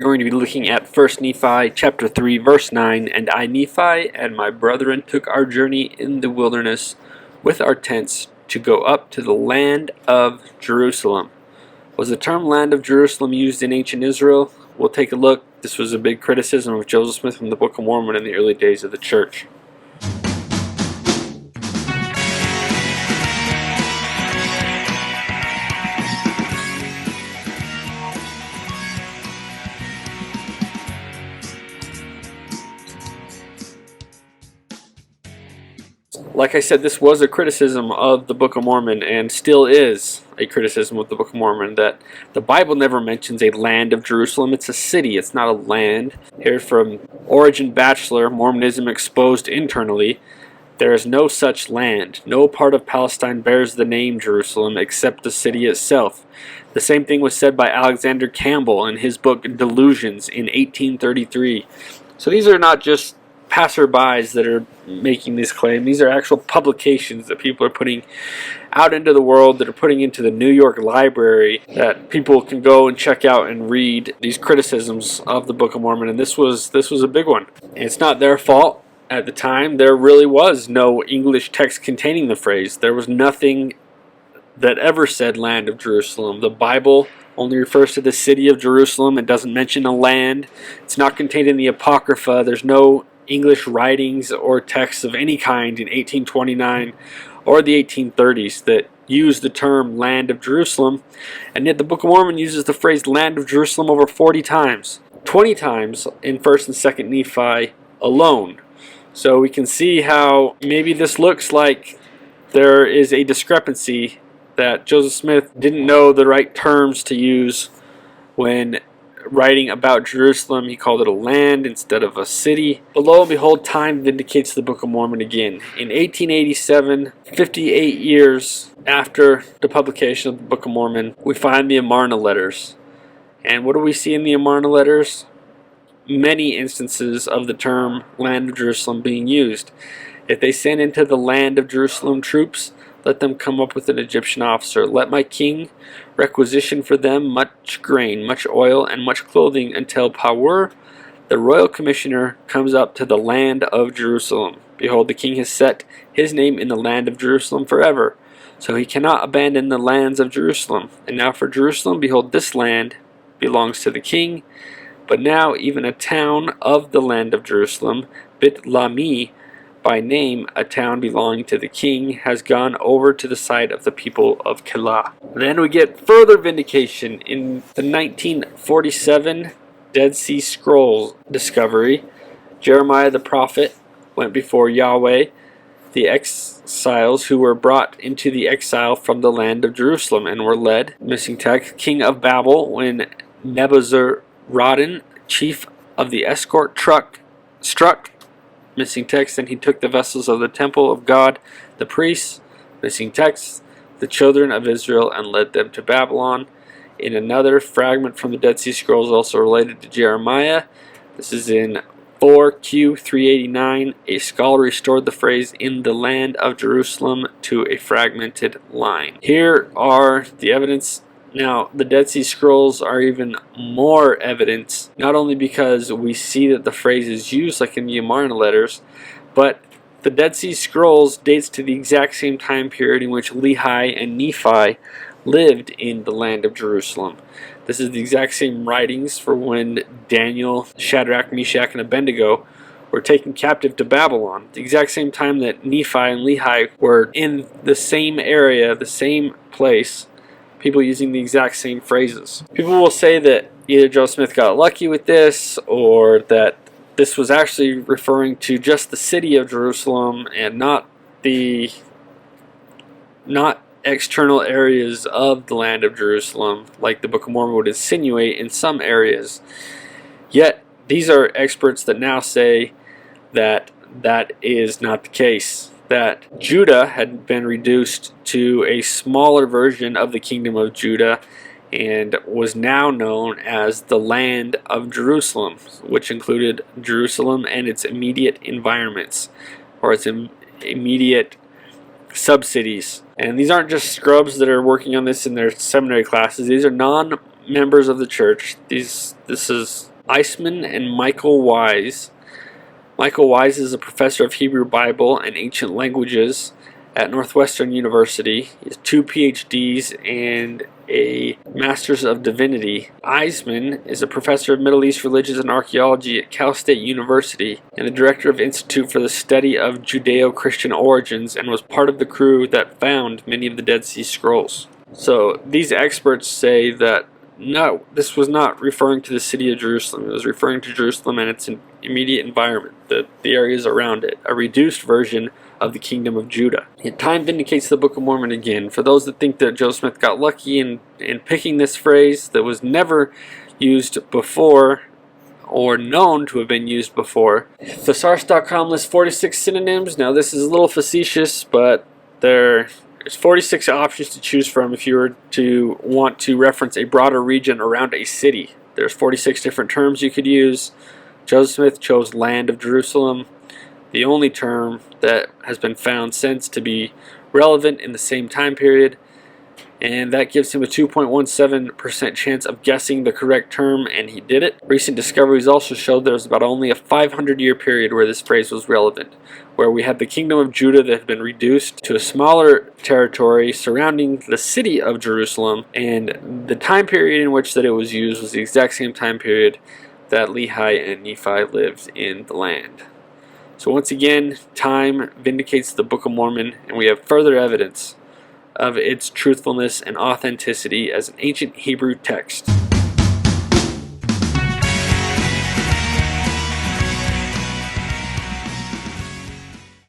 We're going to be looking at 1 Nephi chapter 3 verse 9. And I, Nephi, and my brethren took our journey in the wilderness with our tents to go up to the land of Jerusalem. Was the term land of Jerusalem used in ancient Israel? We'll take a look. This was a big criticism of Joseph Smith from the Book of Mormon in the early days of the church. Like I said, this was a criticism of the Book of Mormon, and still is a criticism of the Book of Mormon, that the Bible never mentions a land of Jerusalem. It's a city, it's not a land. Here from Origin Bachelor, Mormonism Exposed Internally, there is no such land. No part of Palestine bears the name Jerusalem except the city itself. The same thing was said by Alexander Campbell in his book Delusions in 1833. So these are not just passerbys that are making this claim. These are actual publications that people are putting out into the world, that are putting into the New York Library, that people can go and check out and read these criticisms of the Book of Mormon. And this was a big one. And it's not their fault. At the time, there really was no English text containing the phrase. There was nothing that ever said land of Jerusalem. The Bible only refers to the city of Jerusalem. It doesn't mention a land. It's not contained in the Apocrypha. There's no English writings or texts of any kind in 1829 or the 1830s that use the term land of Jerusalem, and yet the Book of Mormon uses the phrase land of Jerusalem over 40 times, 20 times in 1st and 2nd Nephi alone. So we can see how maybe this looks like there is a discrepancy, that Joseph Smith didn't know the right terms to use when writing about Jerusalem. He called it a land instead of a city. But lo and behold, time vindicates the Book of Mormon again. In 1887, 58 years after the publication of the Book of Mormon, we find the Amarna letters. And what do we see in the Amarna letters? Many instances of the term land of Jerusalem being used. If they send into the land of Jerusalem troops, let them come up with an Egyptian officer. Let my king requisition for them much grain, much oil, and much clothing, until Power, the royal commissioner, comes up to the land of Jerusalem. Behold, the king has set his name in the land of Jerusalem forever, so he cannot abandon the lands of Jerusalem. And now for Jerusalem, behold, this land belongs to the king. But now even a town of the land of Jerusalem, Bit Lami, by name, a town belonging to the king, has gone over to the side of the people of Keilah. Then we get further vindication in the 1947 Dead Sea Scrolls discovery. Jeremiah the prophet went before Yahweh, the exiles who were brought into the exile from the land of Jerusalem and were led, missing text, king of Babel, when Nebuzaradan, chief of the escort, struck, missing text, and he took the vessels of the temple of God, the priests, missing text, the children of Israel, and led them to Babylon. In another fragment from the Dead Sea Scrolls also related to Jeremiah, this is in 4Q 389, a scholar restored the phrase in the land of Jerusalem to a fragmented line. Here are the evidence. Now, the Dead Sea Scrolls are even more evidence, not only because we see that the phrase is used like in the Amarna letters, but the Dead Sea Scrolls dates to the exact same time period in which Lehi and Nephi lived in the land of Jerusalem. This is the exact same writings for when Daniel, Shadrach, Meshach, and Abednego were taken captive to Babylon. The exact same time that Nephi and Lehi were in the same area, the same place, people using the exact same phrases. People will say that either Joseph Smith got lucky with this, or that this was actually referring to just the city of Jerusalem and not external areas of the land of Jerusalem, like the Book of Mormon would insinuate in some areas. Yet these are experts that now say that that is not the case, that Judah had been reduced to a smaller version of the kingdom of Judah and was now known as the land of Jerusalem, which included Jerusalem and its immediate environments, or its immediate sub-cities. And these aren't just scrubs that are working on this in their seminary classes. These are non-members of the church. This is Eisman and Michael Wise. Michael Wise is a professor of Hebrew Bible and ancient languages at Northwestern University. He has 2 PhDs and a Master's of Divinity. Eisman is a professor of Middle East religions and archaeology at Cal State University and the director of Institute for the Study of Judeo-Christian Origins, and was part of the crew that found many of the Dead Sea Scrolls. So these experts say that no, this was not referring to the city of Jerusalem. It was referring to Jerusalem and its immediate environment, the areas around it, a reduced version of the kingdom of Judah. And time vindicates the Book of Mormon again. For those that think that Joe Smith got lucky in picking this phrase that was never used before or known to have been used before, thesaurus.com lists 46 synonyms. Now this is a little facetious, but there's 46 options to choose from if you were to want to reference a broader region around a city. There's 46 different terms you could use. Joe Smith chose land of Jerusalem, the only term that has been found since to be relevant in the same time period, and that gives him a 2.17% chance of guessing the correct term, and he did it. Recent discoveries also showed there was about only a 500-year period where this phrase was relevant, where we had the kingdom of Judah that had been reduced to a smaller territory surrounding the city of Jerusalem, and the time period in which that it was used was the exact same time period that Lehi and Nephi lived in the land. So once again, time vindicates the Book of Mormon, and we have further evidence of its truthfulness and authenticity as an ancient Hebrew text.